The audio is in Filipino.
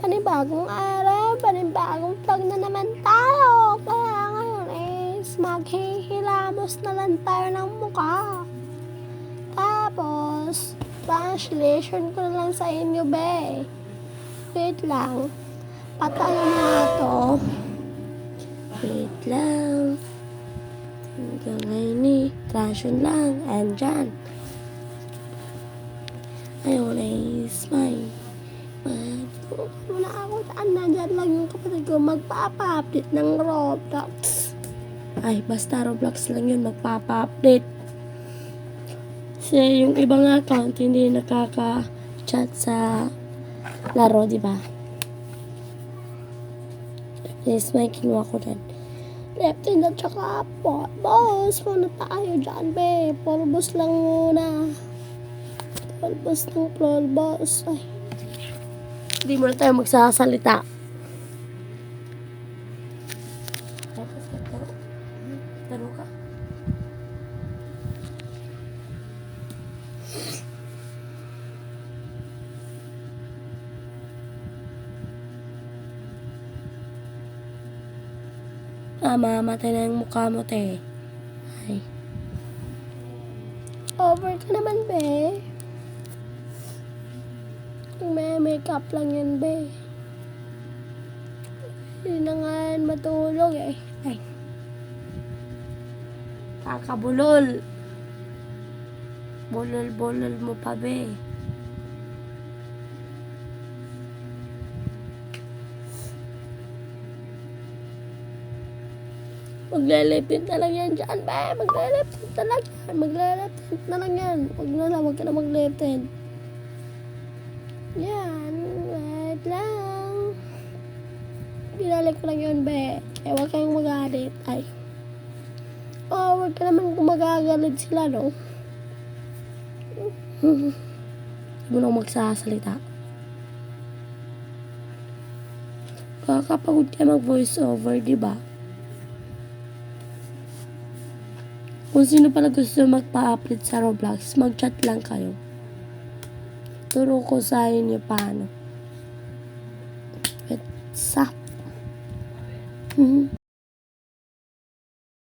panibagong araw, panibagong vlog na naman tayo. Kaya ngayon is maghihilamos na lang tayo ng mukha. Tapos, translation ko na lang sa inyo, be. Wait lang. Patayin na to. Wait lang. Hanggang ngayon eh. Translation lang. Andyan. Ayun is my muna ako saan nandyan lang yung kapatid ko magpapa-update ng Roblox. Ay, basta Roblox lang yun magpapa-update. Kasi yung ibang account hindi nakaka-chat sa laro, diba? Yes, may kinuha ko din. Left in at saka boss muna tayo dyan, be. Polbos lang muna. Polbos ng polbos. Ay. Hindi mo na tayo magsasalita. Taro ka. Mamatay na yung mukha mo, te. Ay. Over ka naman, be. May makeup lang yan, be. Hindi na nga matulog, eh. Ay. Kakabulol. Bulol-bulol mo pa, be. Magle-lip-tint na lang yan dyan, be. Magle-lip-tint na lang yan. Magle-lip-tint na lang yan. Huwag ka na mag-lip-tint. Yan. Wait lang. Binalik ko lang yun, be. Kaya huwag kayong magalit. Ay. Oh, huwag ka naman kung magagalit sila, no? Hindi mo na magsasalita. Kakapagod ka mag-voice over, diba? Kung sino pala gusto magpa-upload sa Roblox, mag-chat lang kayo. Turo ko sa inyo paano. What's up?